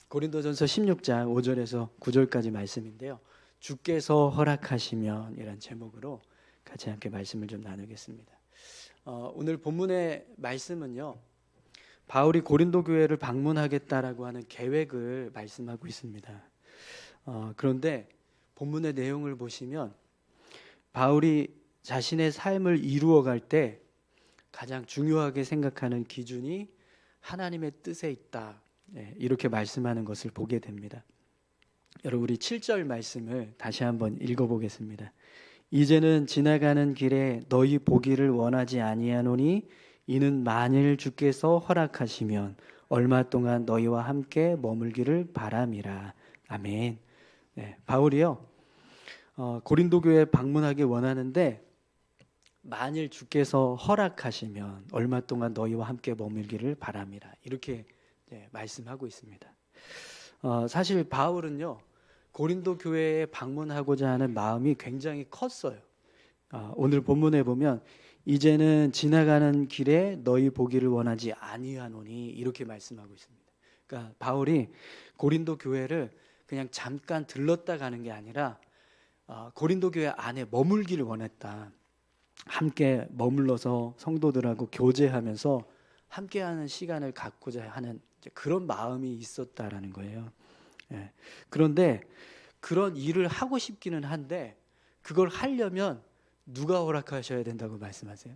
고린도전서 16장 5절에서 9절까지 말씀인데요. 주께서 허락하시면 이란 제목으로 같이 함께 말씀을 좀 나누겠습니다. 오늘 본문의 말씀은요, 바울이 고린도 교회를 방문하겠다라고 하는 계획을 말씀하고 있습니다. 그런데 본문의 내용을 보시면 바울이 자신의 삶을 이루어갈 때 가장 중요하게 생각하는 기준이 하나님의 뜻에 있다, 이렇게 말씀하는 것을 보게 됩니다. 여러분, 우리 7절 말씀을 다시 한번 읽어보겠습니다. 이제는 지나가는 길에 너희 보기를 원하지 아니하노니 이는 만일 주께서 허락하시면 얼마 동안 너희와 함께 머물기를 바람이라. 아멘. 바울이요, 고린도 교회에 방문하기 원하는데 만일 주께서 허락하시면 얼마 동안 너희와 함께 머물기를 바람이라, 이렇게 말씀하고 있습니다. 사실 바울은요, 고린도 교회에 방문하고자 하는 마음이 굉장히 컸어요. 오늘 본문에 보면 이제는 지나가는 길에 너희 보기를 원하지 아니하노니, 이렇게 말씀하고 있습니다. 그러니까 바울이 고린도 교회를 그냥 잠깐 들렀다 가는 게 아니라 고린도 교회 안에 머물기를 원했다. 함께 머물러서 성도들하고 교제하면서 함께하는 시간을 갖고자 하는 그런 마음이 있었다라는 거예요. 그런데 그런 일을 하고 싶기는 한데 그걸 하려면 누가 허락하셔야 된다고 말씀하세요?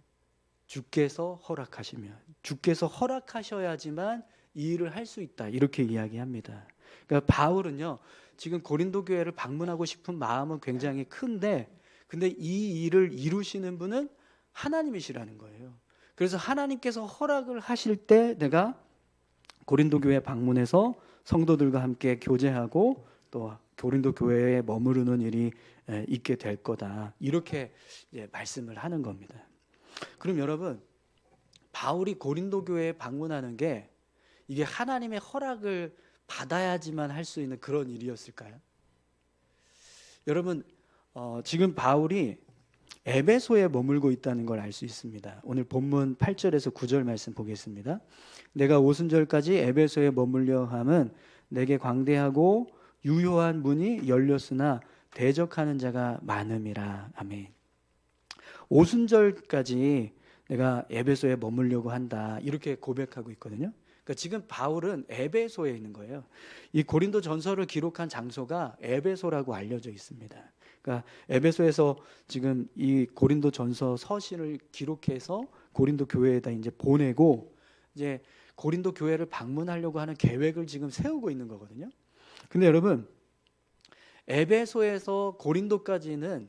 주께서 허락하시면, 주께서 허락하셔야지만 이 일을 할 수 있다, 이렇게 이야기합니다. 그러니까 바울은요, 지금 고린도 교회를 방문하고 싶은 마음은 굉장히 큰데, 근데 이 일을 이루시는 분은 하나님이시라는 거예요. 그래서 하나님께서 허락을 하실 때 내가 고린도 교회에 방문해서 성도들과 함께 교제하고 또 고린도 교회에 머무르는 일이 있게 될 거다, 이렇게 말씀을 하는 겁니다. 그럼 여러분, 바울이 고린도 교회에 방문하는 게 이게 하나님의 허락을 받아야지만 할 수 있는 그런 일이었을까요? 여러분, 지금 바울이 에베소에 머물고 있다는 걸 알 수 있습니다. 오늘 본문 8절에서 9절 말씀 보겠습니다. 내가 오순절까지 에베소에 머물려 함은 내게 광대하고 유효한 문이 열렸으나 대적하는 자가 많음이라. 아멘. 오순절까지 내가 에베소에 머물려고 한다, 이렇게 고백하고 있거든요. 그러니까 지금 바울은 에베소에 있는 거예요. 이 고린도 전서를 기록한 장소가 에베소라고 알려져 있습니다. 그러니까 에베소에서 지금 이 고린도 전서 서신을 기록해서 고린도 교회에다 이제 보내고 이제 고린도 교회를 방문하려고 하는 계획을 지금 세우고 있는 거거든요. 근데 여러분, 에베소에서 고린도까지는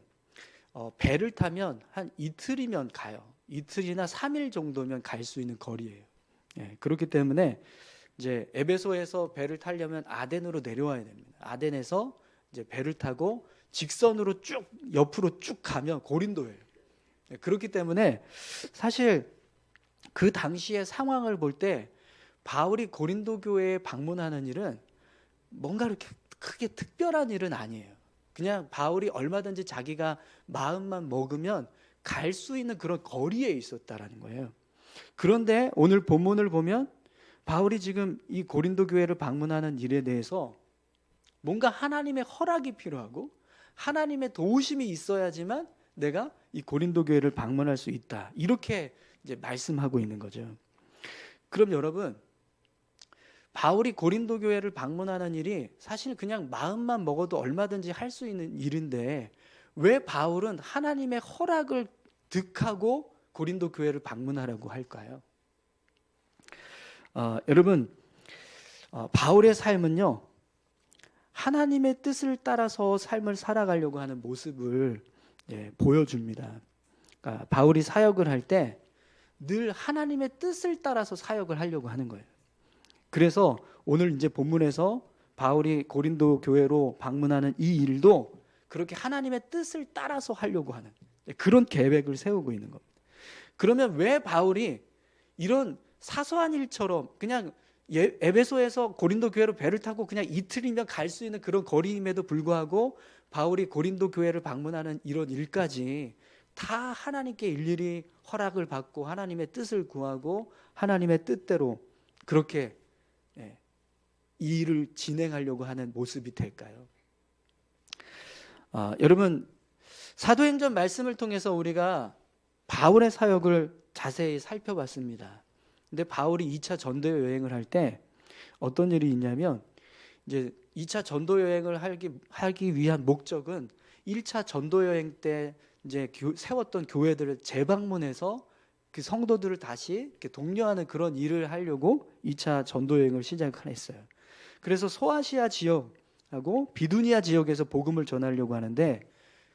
배를 타면 한 이틀이면 가요. 이틀이나 3일 정도면 갈 수 있는 거리예요. 그렇기 때문에 이제 에베소에서 배를 타려면 아덴으로 내려와야 됩니다. 아덴에서 이제 배를 타고 직선으로 쭉 옆으로 쭉 가면 고린도예요. 그렇기 때문에 사실 그 당시의 상황을 볼 때 바울이 고린도 교회에 방문하는 일은 뭔가 이렇게 크게 특별한 일은 아니에요. 그냥 바울이 얼마든지 자기가 마음만 먹으면 갈 수 있는 그런 거리에 있었다라는 거예요. 그런데 오늘 본문을 보면 바울이 지금 이 고린도 교회를 방문하는 일에 대해서 뭔가 하나님의 허락이 필요하고 하나님의 도우심이 있어야지만 내가 이 고린도 교회를 방문할 수 있다, 이렇게 이제 말씀하고 있는 거죠. 그럼 여러분, 바울이 고린도 교회를 방문하는 일이 사실 그냥 마음만 먹어도 얼마든지 할 수 있는 일인데 왜 바울은 하나님의 허락을 득하고 고린도 교회를 방문하라고 할까요? 여러분, 바울의 삶은요, 하나님의 뜻을 따라서 삶을 살아가려고 하는 모습을 보여줍니다. 그러니까 바울이 사역을 할 때 늘 하나님의 뜻을 따라서 사역을 하려고 하는 거예요. 그래서 오늘 이제 본문에서 바울이 고린도 교회로 방문하는 이 일도 그렇게 하나님의 뜻을 따라서 하려고 하는 그런 계획을 세우고 있는 겁니다. 그러면 왜 바울이 이런 사소한 일처럼 그냥 에베소에서 고린도 교회로 배를 타고 그냥 이틀이면 갈 수 있는 그런 거리임에도 불구하고 바울이 고린도 교회를 방문하는 이런 일까지 다 하나님께 일일이 허락을 받고 하나님의 뜻을 구하고 하나님의 뜻대로 그렇게 이 일을 진행하려고 하는 모습이 될까요? 여러분, 사도행전 말씀을 통해서 우리가 바울의 사역을 자세히 살펴봤습니다. 근데 바울이 2차 전도 여행을 할 때 어떤 일이 있냐면, 이제 2차 전도 여행을 하기 위한 목적은 1차 전도 여행 때 이제 세웠던 교회들을 재방문해서 그 성도들을 다시 이렇게 독려하는 그런 일을 하려고 2차 전도 여행을 시작했어요. 그래서 소아시아 지역하고 비두니아 지역에서 복음을 전하려고 하는데,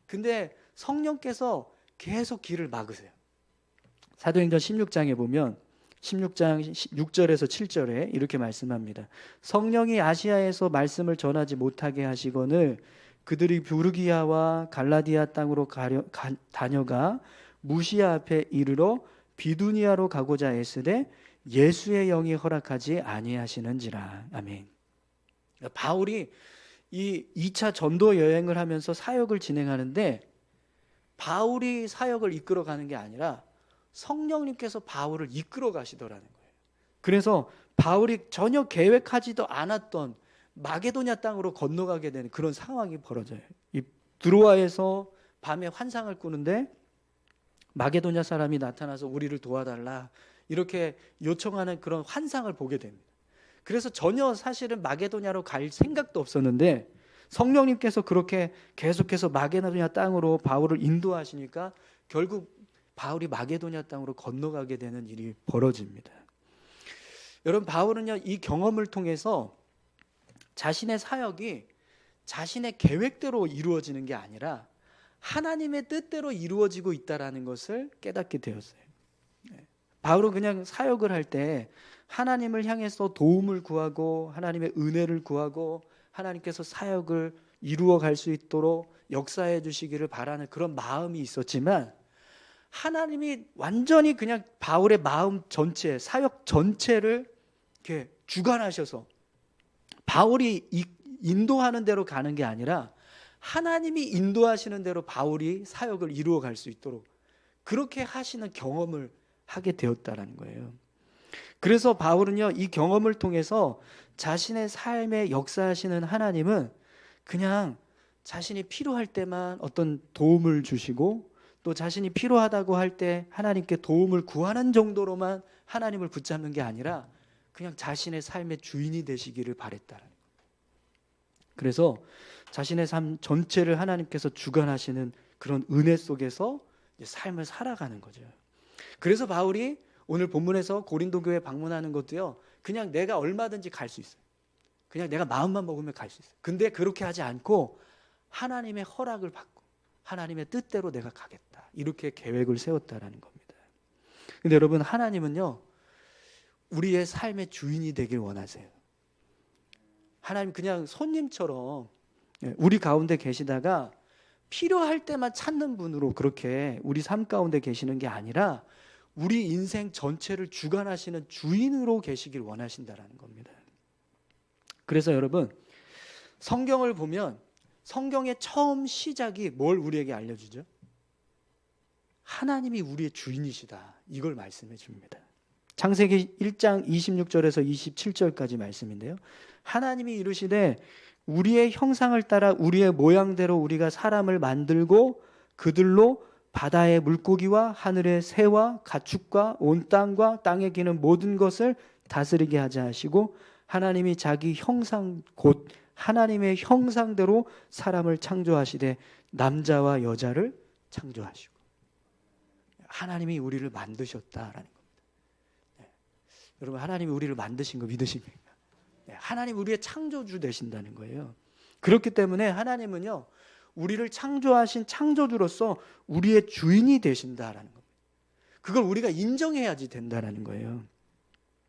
근데 성령께서 계속 길을 막으세요. 사도행전 16장에 보면 16장 6절에서 7절에 이렇게 말씀합니다. 성령이 아시아에서 말씀을 전하지 못하게 하시거늘 그들이 부르기아와 갈라디아 땅으로 다녀가 무시아 앞에 이르러 비두니아로 가고자 애쓰되 예수의 영이 허락하지 아니하시는지라. 아멘. 바울이 이 2차 전도 여행을 하면서 사역을 진행하는데, 바울이 사역을 이끌어가는 게 아니라 성령님께서 바울을 이끌어 가시더라는 거예요. 그래서 바울이 전혀 계획하지도 않았던 마게도냐 땅으로 건너가게 되는 그런 상황이 벌어져요. 이 드로아에서 밤에 환상을 꾸는데 마게도냐 사람이 나타나서 우리를 도와달라 이렇게 요청하는 그런 환상을 보게 됩니다. 그래서 전혀 사실은 마게도냐로 갈 생각도 없었는데 성령님께서 그렇게 계속해서 마게도냐 땅으로 바울을 인도하시니까 결국 바울이 마게도냐 땅으로 건너가게 되는 일이 벌어집니다. 여러분, 바울은요, 이 경험을 통해서 자신의 사역이 자신의 계획대로 이루어지는 게 아니라 하나님의 뜻대로 이루어지고 있다는 것을 깨닫게 되었어요. 바울은 그냥 사역을 할 때 하나님을 향해서 도움을 구하고 하나님의 은혜를 구하고 하나님께서 사역을 이루어 갈 수 있도록 역사해 주시기를 바라는 그런 마음이 있었지만, 하나님이 완전히 그냥 바울의 마음 전체, 사역 전체를 이렇게 주관하셔서 바울이 인도하는 대로 가는 게 아니라 하나님이 인도하시는 대로 바울이 사역을 이루어 갈 수 있도록 그렇게 하시는 경험을 하게 되었다는 거예요. 그래서 바울은요, 이 경험을 통해서 자신의 삶에 역사하시는 하나님은 그냥 자신이 필요할 때만 어떤 도움을 주시고, 또 자신이 필요하다고 할 때 하나님께 도움을 구하는 정도로만 하나님을 붙잡는 게 아니라 그냥 자신의 삶의 주인이 되시기를 바랬다는 거예요. 그래서 자신의 삶 전체를 하나님께서 주관하시는 그런 은혜 속에서 삶을 살아가는 거죠. 그래서 바울이 오늘 본문에서 고린도 교회 방문하는 것도요, 그냥 내가 얼마든지 갈 수 있어요. 그냥 내가 마음만 먹으면 갈 수 있어요. 근데 그렇게 하지 않고 하나님의 허락을 받고 하나님의 뜻대로 내가 가겠다, 이렇게 계획을 세웠다라는 겁니다. 근데 여러분, 하나님은요, 우리의 삶의 주인이 되길 원하세요. 하나님 그냥 손님처럼 우리 가운데 계시다가 필요할 때만 찾는 분으로 그렇게 우리 삶 가운데 계시는 게 아니라 우리 인생 전체를 주관하시는 주인으로 계시길 원하신다라는 겁니다. 그래서 여러분, 성경을 보면 성경의 처음 시작이 뭘 우리에게 알려주죠? 하나님이 우리의 주인이시다, 이걸 말씀해 줍니다. 창세기 1장 26절에서 27절까지 말씀인데요, 하나님이 이르시되 우리의 형상을 따라 우리의 모양대로 우리가 사람을 만들고 그들로 바다의 물고기와 하늘의 새와 가축과 온 땅과 땅에 기는 모든 것을 다스리게 하자 하시고, 하나님이 자기 형상 곧 하나님의 형상대로 사람을 창조하시되 남자와 여자를 창조하시고. 하나님이 우리를 만드셨다라는 겁니다. 여러분, 하나님이 우리를 만드신 거 믿으십니까? 하나님 우리의 창조주 되신다는 거예요. 그렇기 때문에 하나님은요, 우리를 창조하신 창조주로서 우리의 주인이 되신다라는 겁니다. 그걸 우리가 인정해야지 된다라는 거예요.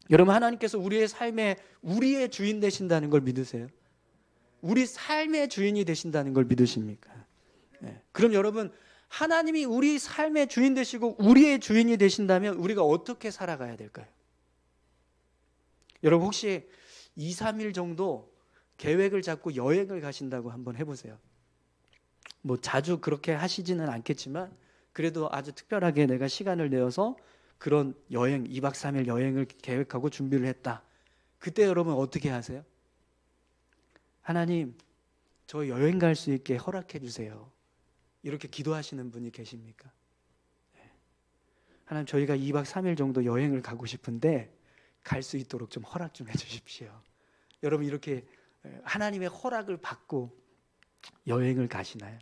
여러분, 하나님께서 우리의 삶에 우리의 주인 되신다는 걸 믿으세요? 우리 삶의 주인이 되신다는 걸 믿으십니까? 그럼 여러분, 하나님이 우리 삶의 주인 되시고 우리의 주인이 되신다면 우리가 어떻게 살아가야 될까요? 여러분, 혹시 2, 3일 정도 계획을 잡고 여행을 가신다고 한번 해보세요. 뭐 자주 그렇게 하시지는 않겠지만 그래도 아주 특별하게 내가 시간을 내어서 그런 여행, 2박 3일 여행을 계획하고 준비를 했다. 그때 여러분 어떻게 하세요? 하나님, 저 여행 갈 수 있게 허락해 주세요. 이렇게 기도하시는 분이 계십니까? 하나님, 저희가 2박 3일 정도 여행을 가고 싶은데 갈 수 있도록 좀 허락 좀 해주십시오. 여러분, 이렇게 하나님의 허락을 받고 여행을 가시나요?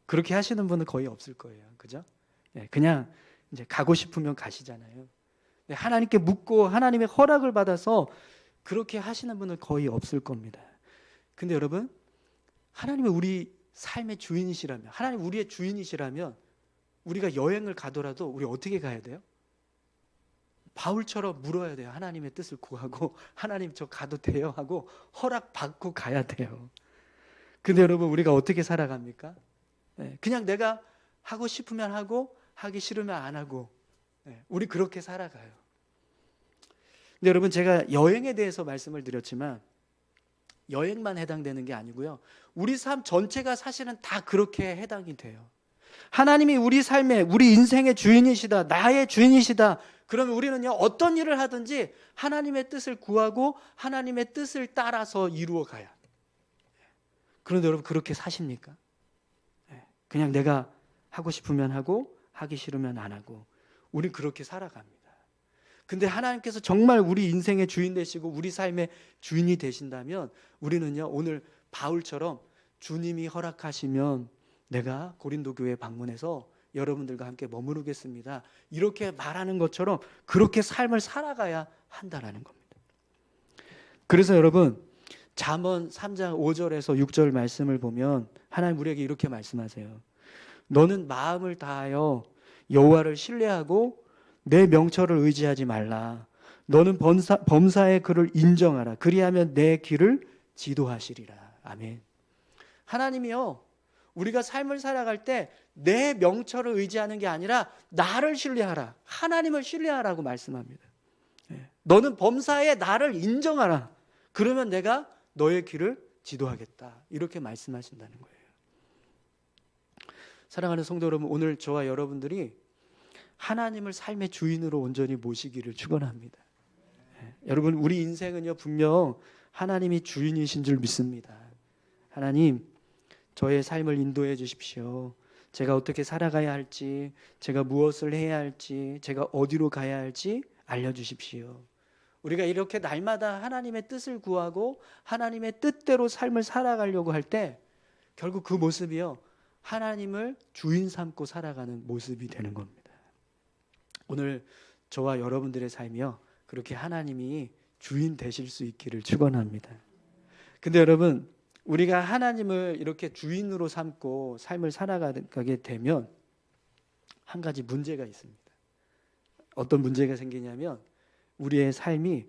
그렇게 하시는 분은 거의 없을 거예요. 그죠? 그냥 이제 가고 싶으면 가시잖아요. 하나님께 묻고 하나님의 허락을 받아서 그렇게 하시는 분은 거의 없을 겁니다. 근데 여러분, 하나님이 우리 삶의 주인이시라면, 하나님 우리의 주인이시라면 우리가 여행을 가더라도 우리 어떻게 가야 돼요? 바울처럼 물어야 돼요. 하나님의 뜻을 구하고, 하나님 저 가도 돼요? 하고 허락받고 가야 돼요. 근데 여러분, 우리가 어떻게 살아갑니까? 그냥 내가 하고 싶으면 하고 하기 싫으면 안 하고, 우리 그렇게 살아가요. 근데 여러분, 제가 여행에 대해서 말씀을 드렸지만 여행만 해당되는 게 아니고요, 우리 삶 전체가 사실은 다 그렇게 해당이 돼요. 하나님이 우리 삶의, 우리 인생의 주인이시다, 나의 주인이시다. 그러면 우리는요, 어떤 일을 하든지 하나님의 뜻을 구하고 하나님의 뜻을 따라서 이루어 가야. 그런데 여러분, 그렇게 사십니까? 그냥 내가 하고 싶으면 하고 하기 싫으면 안 하고, 우리 그렇게 살아갑니다. 근데 하나님께서 정말 우리 인생의 주인 되시고 우리 삶의 주인이 되신다면 우리는요, 오늘 바울처럼 주님이 허락하시면 내가 고린도 교회 방문해서 여러분들과 함께 머무르겠습니다, 이렇게 말하는 것처럼 그렇게 삶을 살아가야 한다라는 겁니다. 그래서 여러분, 잠언 3장 5절에서 6절 말씀을 보면 하나님 우리에게 이렇게 말씀하세요. 너는 마음을 다하여 여호와를 신뢰하고 내 명철을 의지하지 말라. 너는 범사의 그를 인정하라. 그리하면 내 길을 지도하시리라. 아멘. 하나님이요, 우리가 삶을 살아갈 때 내 명철을 의지하는 게 아니라 나를 신뢰하라, 하나님을 신뢰하라고 말씀합니다. 너는 범사에 나를 인정하라. 그러면 내가 너의 길을 지도하겠다, 이렇게 말씀하신다는 거예요. 사랑하는 성도 여러분, 오늘 저와 여러분들이 하나님을 삶의 주인으로 온전히 모시기를 축원합니다. 여러분, 우리 인생은요, 분명 하나님이 주인이신 줄 믿습니다. 하나님, 저의 삶을 인도해 주십시오. 제가 어떻게 살아가야 할지, 제가 무엇을 해야 할지, 제가 어디로 가야 할지 알려주십시오. 우리가 이렇게 날마다 하나님의 뜻을 구하고 하나님의 뜻대로 삶을 살아가려고 할 때 결국 그 모습이요, 하나님을 주인 삼고 살아가는 모습이 되는 겁니다. 오늘 저와 여러분들의 삶이요, 그렇게 하나님이 주인 되실 수 있기를 축원합니다. 근데 여러분, 우리가 하나님을 이렇게 주인으로 삼고 삶을 살아가게 되면 한 가지 문제가 있습니다. 어떤 문제가 생기냐면 우리의 삶이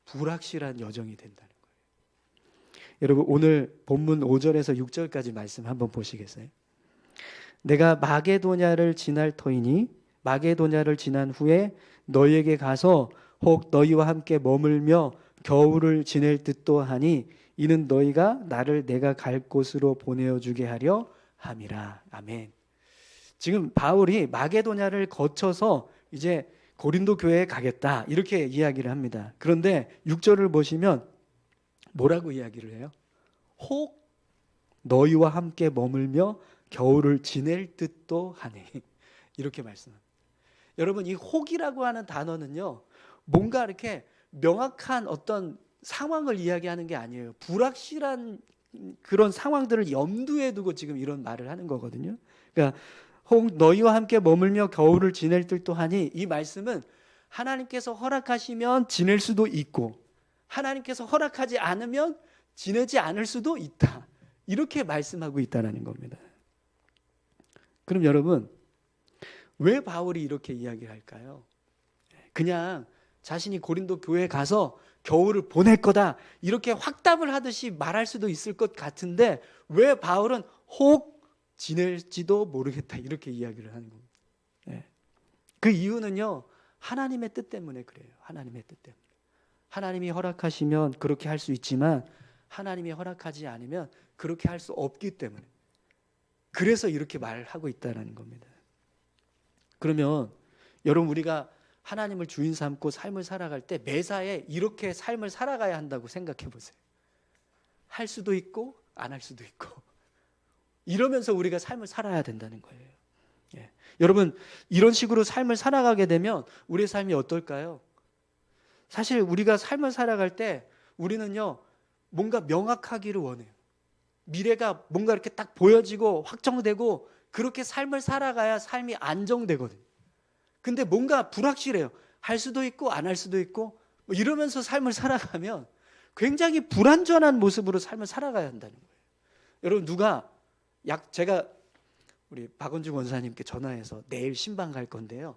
불확실한 여정이 된다는 거예요. 여러분, 오늘 본문 5절에서 6절까지 말씀 한번 보시겠어요? 내가 마게도냐를 지날 터이니 마게도냐를 지난 후에 너희에게 가서 혹 너희와 함께 머물며 겨울을 지낼 듯도 하니 이는 너희가 나를 내가 갈 곳으로 보내어주게 하려 함이라. 아멘. 지금 바울이 마게도냐를 거쳐서 이제 고린도 교회에 가겠다, 이렇게 이야기를 합니다. 그런데 6절을 보시면 뭐라고 이야기를 해요? 혹 너희와 함께 머물며 겨울을 지낼 듯도 하니, 이렇게 말씀합니다. 여러분, 이 혹이라고 하는 단어는요, 뭔가 이렇게 명확한 어떤 상황을 이야기하는 게 아니에요. 불확실한 그런 상황들을 염두에 두고 지금 이런 말을 하는 거거든요. 그러니까 혹 너희와 함께 머물며 겨울을 지낼 듯도 하니, 이 말씀은 하나님께서 허락하시면 지낼 수도 있고 하나님께서 허락하지 않으면 지내지 않을 수도 있다, 이렇게 말씀하고 있다는 겁니다. 그럼 여러분, 왜 바울이 이렇게 이야기할까요? 그냥 자신이 고린도 교회에 가서 겨울을 보낼 거다, 이렇게 확답을 하듯이 말할 수도 있을 것 같은데 왜 바울은 혹 지낼지도 모르겠다, 이렇게 이야기를 하는 겁니다. 그 이유는요, 하나님의 뜻 때문에 그래요. 하나님의 뜻 때문에. 하나님이 허락하시면 그렇게 할 수 있지만 하나님이 허락하지 않으면 그렇게 할 수 없기 때문에, 그래서 이렇게 말하고 있다는 겁니다. 그러면 여러분, 우리가 하나님을 주인 삼고 삶을 살아갈 때 매사에 이렇게 삶을 살아가야 한다고 생각해 보세요. 할 수도 있고 안 할 수도 있고 이러면서 우리가 삶을 살아야 된다는 거예요. 예. 여러분 이런 식으로 삶을 살아가게 되면 우리의 삶이 어떨까요? 사실 우리가 삶을 살아갈 때 우리는요 뭔가 명확하기를 원해요. 미래가 뭔가 이렇게 딱 보여지고 확정되고 그렇게 삶을 살아가야 삶이 안정되거든요. 근데 뭔가 불확실해요. 할 수도 있고 안 할 수도 있고 뭐 이러면서 삶을 살아가면 굉장히 불안전한 모습으로 삶을 살아가야 한다는 거예요. 여러분 누가 제가 우리 박원중 원사님께 전화해서 내일 신방 갈 건데요.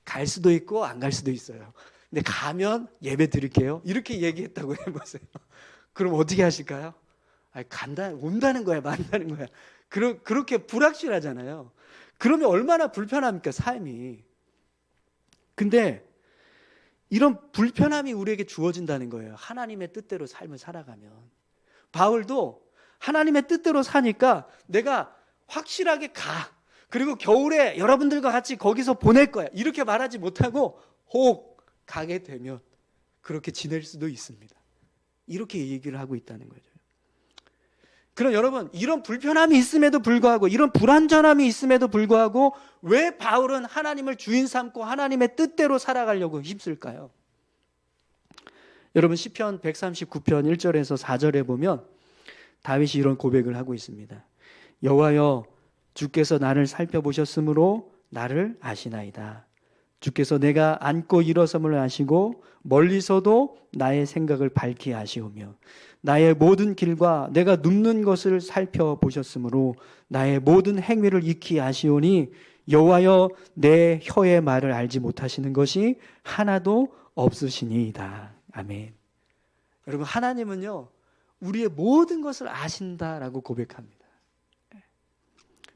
갈 수도 있고 안 갈 수도 있어요. 근데 가면 예배 드릴게요. 이렇게 얘기했다고 해보세요. 그럼 어떻게 하실까요? 아니, 온다는 거야, 만다는 거야. 그렇게 불확실하잖아요. 그러면 얼마나 불편합니까, 삶이. 근데 이런 불편함이 우리에게 주어진다는 거예요. 하나님의 뜻대로 삶을 살아가면. 바울도 하나님의 뜻대로 사니까 내가 확실하게 가. 그리고 겨울에 여러분들과 같이 거기서 보낼 거야. 이렇게 말하지 못하고 혹 가게 되면 그렇게 지낼 수도 있습니다. 이렇게 얘기를 하고 있다는 거죠. 그럼 여러분 이런 불편함이 있음에도 불구하고 이런 불안전함이 있음에도 불구하고 왜 바울은 하나님을 주인 삼고 하나님의 뜻대로 살아가려고 힘쓸까요? 여러분 시편 139편 1절에서 4절에 보면 다윗이 이런 고백을 하고 있습니다. 여호와여 주께서 나를 살펴보셨으므로 나를 아시나이다. 주께서 내가 앉고 일어섬을 아시고 멀리서도 나의 생각을 밝히 아시오며 나의 모든 길과 내가 눕는 것을 살펴보셨으므로 나의 모든 행위를 익히 아시오니 여호와여 내 혀의 말을 알지 못하시는 것이 하나도 없으시니이다. 아멘. 여러분 하나님은요 우리의 모든 것을 아신다라고 고백합니다.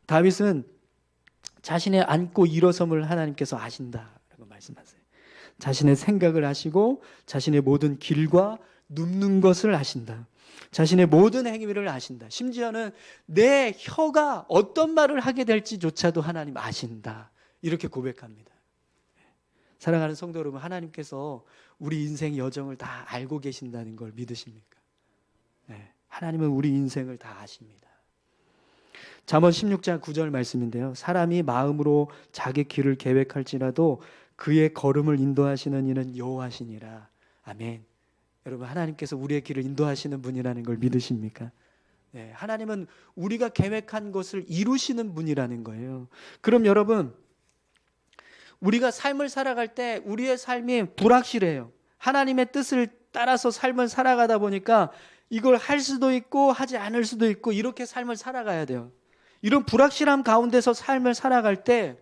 다윗은 자신의 앉고 일어섬을 하나님께서 아신다라고 말씀하세요. 자신의 생각을 아시고 자신의 모든 길과 눕는 것을 아신다. 자신의 모든 행위를 아신다. 심지어는 내 혀가 어떤 말을 하게 될지조차도 하나님 아신다. 이렇게 고백합니다. 사랑하는 성도 여러분, 하나님께서 우리 인생 여정을 다 알고 계신다는 걸 믿으십니까? 네, 하나님은 우리 인생을 다 아십니다. 잠언 16장 9절 말씀인데요. 사람이 마음으로 자기 길을 계획할지라도 그의 걸음을 인도하시는 이는 여호와시니라. 아멘. 여러분 하나님께서 우리의 길을 인도하시는 분이라는 걸 믿으십니까? 네, 하나님은 우리가 계획한 것을 이루시는 분이라는 거예요. 그럼 여러분 우리가 삶을 살아갈 때 우리의 삶이 불확실해요. 하나님의 뜻을 따라서 삶을 살아가다 보니까 이걸 할 수도 있고 하지 않을 수도 있고 이렇게 삶을 살아가야 돼요. 이런 불확실함 가운데서 삶을 살아갈 때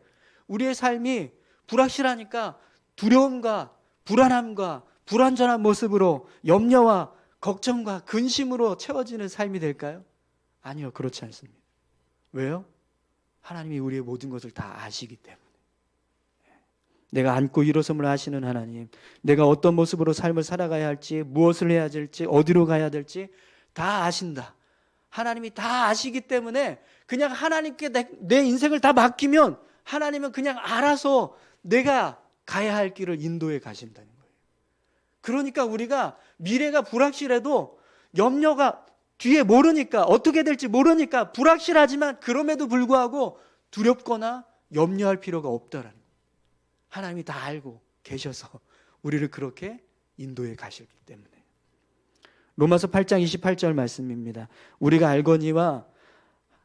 우리의 삶이 불확실하니까 두려움과 불안함과 불완전한 모습으로 염려와 걱정과 근심으로 채워지는 삶이 될까요? 아니요, 그렇지 않습니다. 왜요? 하나님이 우리의 모든 것을 다 아시기 때문에. 내가 앉고 일어섬을 아시는 하나님, 내가 어떤 모습으로 삶을 살아가야 할지, 무엇을 해야 될지, 어디로 가야 될지 다 아신다. 하나님이 다 아시기 때문에 그냥 하나님께 내 인생을 다 맡기면 하나님은 그냥 알아서 내가 가야 할 길을 인도해 가신다는 거예요. 그러니까 우리가 미래가 불확실해도 염려가 뒤에 모르니까 어떻게 될지 모르니까 불확실하지만 그럼에도 불구하고 두렵거나 염려할 필요가 없다라는 거예요. 하나님이 다 알고 계셔서 우리를 그렇게 인도해 가셨기 때문에. 로마서 8장 28절 말씀입니다. 우리가 알거니와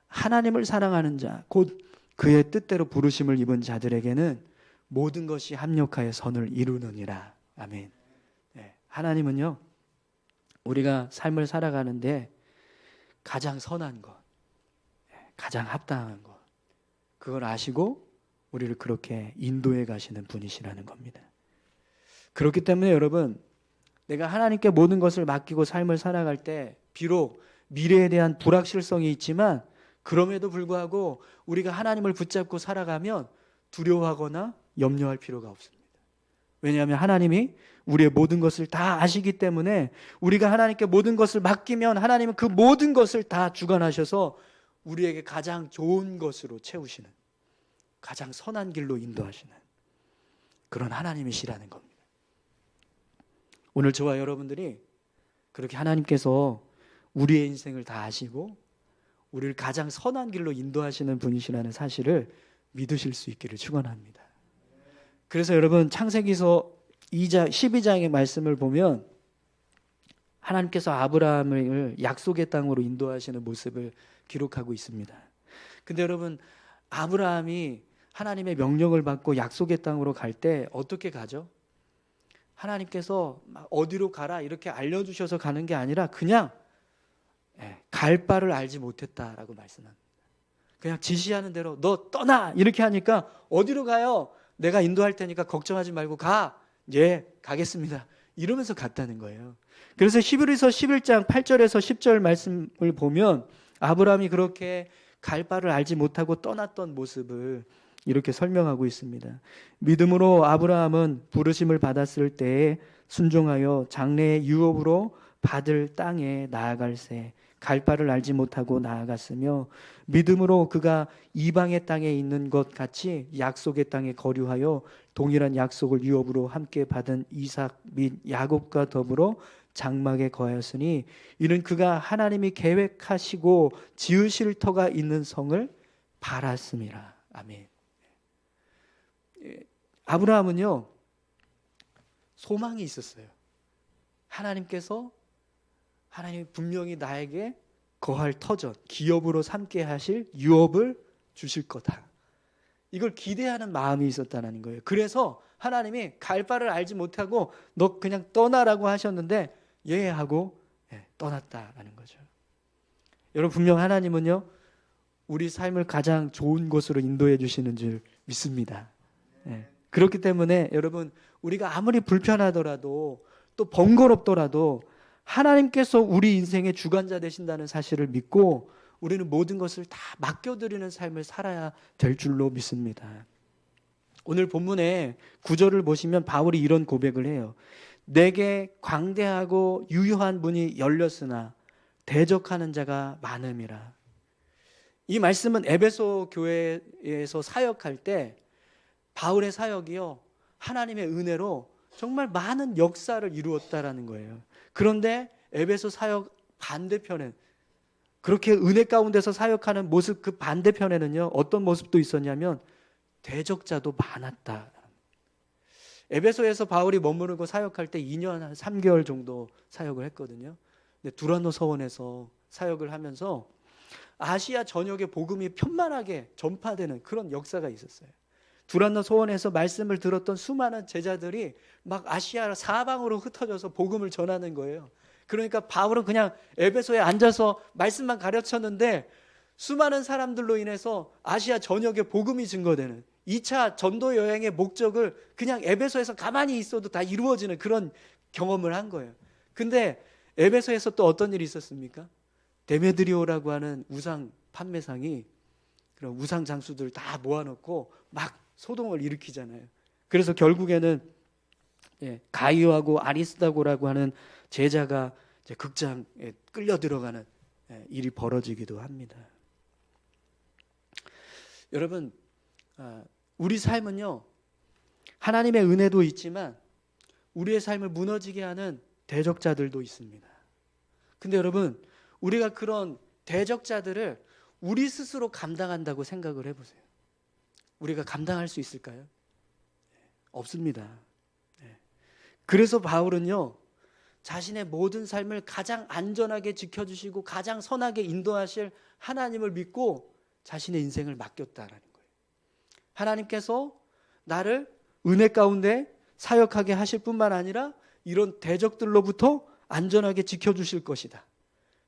하나님을 사랑하는 자 곧 그의 뜻대로 부르심을 입은 자들에게는 모든 것이 합력하여 선을 이루느니라. 아멘. 네, 하나님은요 우리가 삶을 살아가는데 가장 선한 것, 가장 합당한 것 그걸 아시고 우리를 그렇게 인도해 가시는 분이시라는 겁니다. 그렇기 때문에 여러분 내가 하나님께 모든 것을 맡기고 삶을 살아갈 때 비록 미래에 대한 불확실성이 있지만 그럼에도 불구하고 우리가 하나님을 붙잡고 살아가면 두려워하거나 염려할 필요가 없습니다. 왜냐하면 하나님이 우리의 모든 것을 다 아시기 때문에 우리가 하나님께 모든 것을 맡기면 하나님은 그 모든 것을 다 주관하셔서 우리에게 가장 좋은 것으로 채우시는, 가장 선한 길로 인도하시는 그런 하나님이시라는 겁니다. 오늘 저와 여러분들이 그렇게 하나님께서 우리의 인생을 다 아시고 우리를 가장 선한 길로 인도하시는 분이시라는 사실을 믿으실 수 있기를 축원합니다. 그래서 여러분 창세기서 12장의 말씀을 보면 하나님께서 아브라함을 약속의 땅으로 인도하시는 모습을 기록하고 있습니다. 근데 여러분 아브라함이 하나님의 명령을 받고 약속의 땅으로 갈 때 어떻게 가죠? 하나님께서 어디로 가라 이렇게 알려주셔서 가는 게 아니라 그냥 갈 바를 알지 못했다라고 말씀합니다. 그냥 지시하는 대로 너 떠나 이렇게 하니까 어디로 가요? 내가 인도할 테니까 걱정하지 말고 가. 예, 가겠습니다. 이러면서 갔다는 거예요. 그래서 히브리서 11장 8절에서 10절 말씀을 보면 아브라함이 그렇게 갈 바를 알지 못하고 떠났던 모습을 이렇게 설명하고 있습니다. 믿음으로 아브라함은 부르심을 받았을 때에 순종하여 장래의 유업으로 받을 땅에 나아갈새 갈 바를 알지 못하고 나아갔으며 믿음으로 그가 이방의 땅에 있는 것 같이 약속의 땅에 거류하여 동일한 약속을 유업으로 함께 받은 이삭 및 야곱과 더불어 장막에 거하였으니 이는 그가 하나님이 계획하시고 지으실 터가 있는 성을 바랐음이라. 아멘. 아브라함은요 소망이 있었어요. 하나님이 분명히 나에게 거할 터전, 기업으로 삼게 하실 유업을 주실 거다. 이걸 기대하는 마음이 있었다는 거예요. 그래서 하나님이 갈 바를 알지 못하고 너 그냥 떠나라고 하셨는데 예 하고 떠났다라는 거죠. 여러분 분명 하나님은요 우리 삶을 가장 좋은 곳으로 인도해 주시는 줄 믿습니다. 그렇기 때문에 여러분 우리가 아무리 불편하더라도 또 번거롭더라도 하나님께서 우리 인생의 주관자 되신다는 사실을 믿고 우리는 모든 것을 다 맡겨드리는 삶을 살아야 될 줄로 믿습니다. 오늘 본문의 9절을 보시면 바울이 이런 고백을 해요. 내게 광대하고 유효한 문이 열렸으나 대적하는 자가 많음이라. 이 말씀은 에베소 교회에서 사역할 때 바울의 사역이요 하나님의 은혜로 정말 많은 역사를 이루었다라는 거예요. 그런데 에베소 사역 반대편에 그렇게 은혜 가운데서 사역하는 모습 그 반대편에는요 어떤 모습도 있었냐면 대적자도 많았다. 에베소에서 바울이 머무르고 사역할 때 2년 한 3개월 정도 사역을 했거든요. 근데 두란노 서원에서 사역을 하면서 아시아 전역에 복음이 편만하게 전파되는 그런 역사가 있었어요. 두란노 소원에서 말씀을 들었던 수많은 제자들이 막 아시아 사방으로 흩어져서 복음을 전하는 거예요. 그러니까 바울은 그냥 에베소에 앉아서 말씀만 가르쳤는데 수많은 사람들로 인해서 아시아 전역에 복음이 증거되는 2차 전도 여행의 목적을 그냥 에베소에서 가만히 있어도 다 이루어지는 그런 경험을 한 거예요. 근데 에베소에서 또 어떤 일이 있었습니까? 데메드리오라고 하는 우상 판매상이 그런 우상 장수들 다 모아놓고 막 소동을 일으키잖아요. 그래서 결국에는 가이오하고 아리스다고라고 하는 제자가 이제 극장에 끌려 들어가는 일이 벌어지기도 합니다. 여러분, 우리 삶은요 하나님의 은혜도 있지만 우리의 삶을 무너지게 하는 대적자들도 있습니다. 근데 여러분, 우리가 그런 대적자들을 우리 스스로 감당한다고 생각을 해보세요. 우리가 감당할 수 있을까요? 없습니다. 그래서 바울은요 자신의 모든 삶을 가장 안전하게 지켜주시고 가장 선하게 인도하실 하나님을 믿고 자신의 인생을 맡겼다라는 거예요. 하나님께서 나를 은혜 가운데 사역하게 하실 뿐만 아니라 이런 대적들로부터 안전하게 지켜주실 것이다.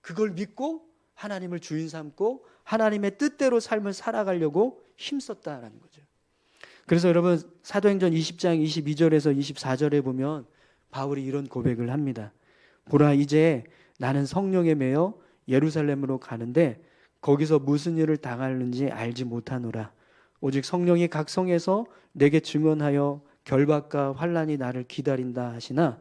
그걸 믿고 하나님을 주인 삼고 하나님의 뜻대로 삶을 살아가려고 힘썼다라는 거죠. 그래서 여러분 사도행전 20장 22절에서 24절에 보면 바울이 이런 고백을 합니다. 보라, 이제 나는 성령에 매여 예루살렘으로 가는데 거기서 무슨 일을 당하는지 알지 못하노라. 오직 성령이 각 성에서 내게 증언하여 결박과 환난이 나를 기다린다 하시나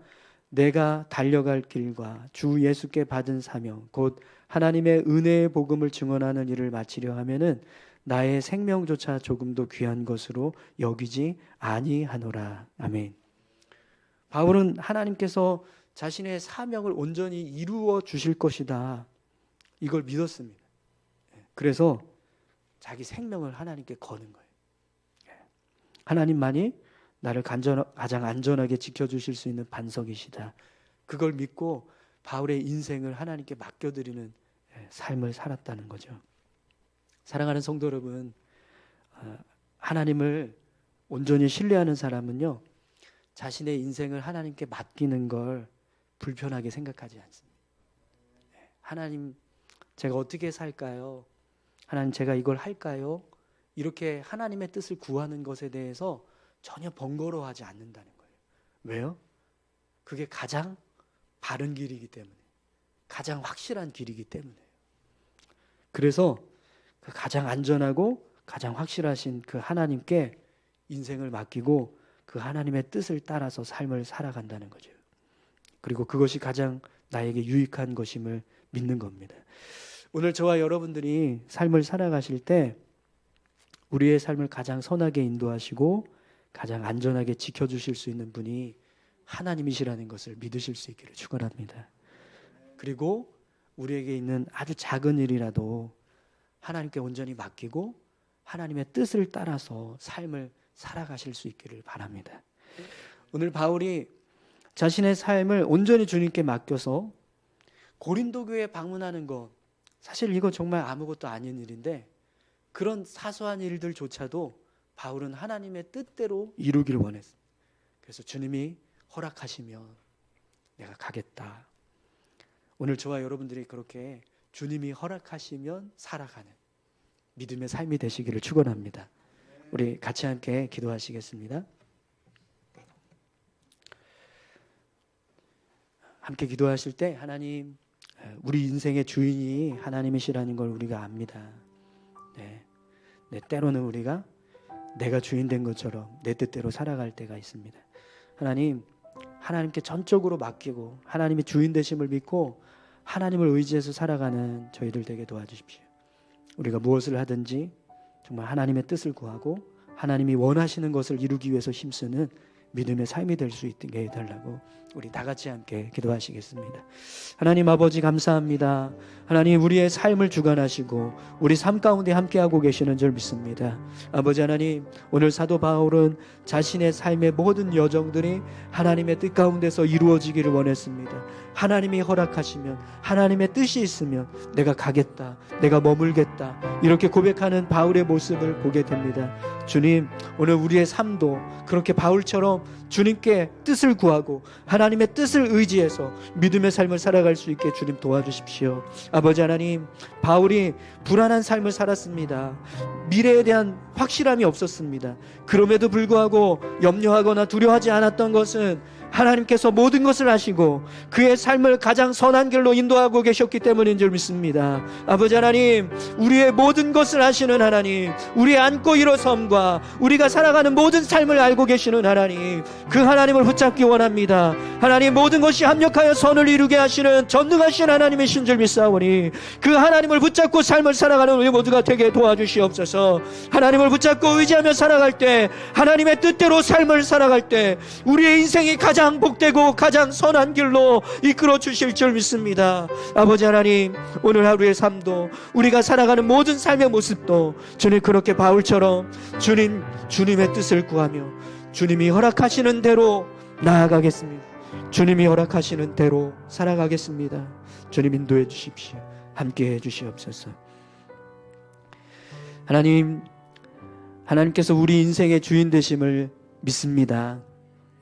내가 달려갈 길과 주 예수께 받은 사명 곧 하나님의 은혜의 복음을 증언하는 일을 마치려 하면은 나의 생명조차 조금도 귀한 것으로 여기지 아니하노라. 아멘. 바울은 하나님께서 자신의 사명을 온전히 이루어 주실 것이다. 이걸 믿었습니다. 그래서 자기 생명을 하나님께 거는 거예요. 하나님만이 나를 가장 안전하게 지켜주실 수 있는 반석이시다. 그걸 믿고 바울의 인생을 하나님께 맡겨드리는 삶을 살았다는 거죠. 사랑하는 성도 여러분, 하나님을 온전히 신뢰하는 사람은요, 자신의 인생을 하나님께 맡기는 걸 불편하게 생각하지 않습니다. 하나님, 제가 어떻게 살까요? 하나님, 제가 이걸 할까요? 이렇게 하나님의 뜻을 구하는 것에 대해서 전혀 번거로워하지 않는다는 거예요. 왜요? 그게 가장 바른 길이기 때문에, 가장 확실한 길이기 때문에요. 그래서 그 가장 안전하고 가장 확실하신 그 하나님께 인생을 맡기고 그 하나님의 뜻을 따라서 삶을 살아간다는 거죠. 그리고 그것이 가장 나에게 유익한 것임을 믿는 겁니다. 오늘 저와 여러분들이 삶을 살아가실 때 우리의 삶을 가장 선하게 인도하시고 가장 안전하게 지켜주실 수 있는 분이 하나님이시라는 것을 믿으실 수 있기를 축원합니다. 그리고 우리에게 있는 아주 작은 일이라도 하나님께 온전히 맡기고 하나님의 뜻을 따라서 삶을 살아가실 수 있기를 바랍니다. 오늘 바울이 자신의 삶을 온전히 주님께 맡겨서 고린도 교회에 방문하는 것, 사실 이거 정말 아무것도 아닌 일인데 그런 사소한 일들조차도 바울은 하나님의 뜻대로 이루기를 원했어요. 그래서 주님이 허락하시면 내가 가겠다. 오늘 저와 여러분들이 그렇게 주님이 허락하시면 살아가는 믿음의 삶이 되시기를 축원합니다. 우리 같이 함께 기도하시겠습니다. 함께 기도하실 때 하나님, 우리 인생의 주인이 하나님이시라는 걸 우리가 압니다. 때로는 우리가 내가 주인 된 것처럼 내 뜻대로 살아갈 때가 있습니다. 하나님, 하나님께 전적으로 맡기고 하나님이 주인 되심을 믿고 하나님을 의지해서 살아가는 저희들 되게 도와주십시오. 우리가 무엇을 하든지 정말 하나님의 뜻을 구하고 하나님이 원하시는 것을 이루기 위해서 힘쓰는 믿음의 삶이 될 수 있게 해달라고 우리 다 같이 함께 기도하시겠습니다. 하나님 아버지 감사합니다. 하나님 우리의 삶을 주관하시고 우리 삶 가운데 함께하고 계시는 줄 믿습니다. 아버지 하나님, 오늘 사도 바울은 자신의 삶의 모든 여정들이 하나님의 뜻 가운데서 이루어지기를 원했습니다. 하나님이 허락하시면, 하나님의 뜻이 있으면 내가 가겠다, 내가 머물겠다, 이렇게 고백하는 바울의 모습을 보게 됩니다. 주님, 오늘 우리의 삶도 그렇게 바울처럼 주님께 뜻을 구하고 하나님의 뜻을 의지해서 믿음의 삶을 살아갈 수 있게 주님 도와주십시오. 아버지 하나님, 바울이 불안한 삶을 살았습니다. 미래에 대한 확실함이 없었습니다. 그럼에도 불구하고 염려하거나 두려워하지 않았던 것은 하나님께서 모든 것을 아시고 그의 삶을 가장 선한 길로 인도하고 계셨기 때문인 줄 믿습니다. 아버지 하나님, 우리의 모든 것을 아시는 하나님, 우리의 안고 일어섬과 우리가 살아가는 모든 삶을 알고 계시는 하나님, 그 하나님을 붙잡기 원합니다. 하나님, 모든 것이 합력하여 선을 이루게 하시는 전능하신 하나님이신 줄 믿사오니 그 하나님을 붙잡고 삶을 살아가는 우리 모두가 되게 도와주시옵소서. 하나님을 붙잡고 의지하며 살아갈 때, 하나님의 뜻대로 삶을 살아갈 때 우리의 인생이 가장 복되고 가장 선한 길로 이끌어 주실 줄 믿습니다. 아버지 하나님, 오늘 하루의 삶도 우리가 살아가는 모든 삶의 모습도 주님 그렇게 바울처럼 주님의 뜻을 구하며 주님이 허락하시는 대로 나아가겠습니다. 주님이 허락하시는 대로 살아가겠습니다. 주님 인도해 주십시오. 함께해 주시옵소서. 하나님께서 우리 인생의 주인 되심을 믿습니다.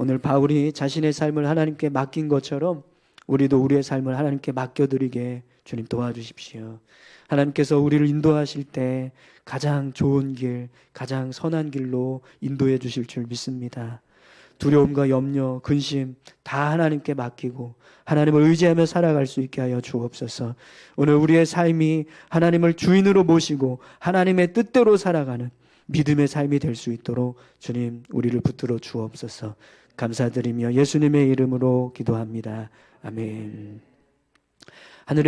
오늘 바울이 자신의 삶을 하나님께 맡긴 것처럼 우리도 우리의 삶을 하나님께 맡겨드리게 주님 도와주십시오. 하나님께서 우리를 인도하실 때 가장 좋은 길, 가장 선한 길로 인도해 주실 줄 믿습니다. 두려움과 염려, 근심 다 하나님께 맡기고 하나님을 의지하며 살아갈 수 있게 하여 주옵소서. 오늘 우리의 삶이 하나님을 주인으로 모시고 하나님의 뜻대로 살아가는 믿음의 삶이 될 수 있도록 주님 우리를 붙들어 주옵소서. 감사드리며 예수님의 이름으로 기도합니다. 아멘. 하늘의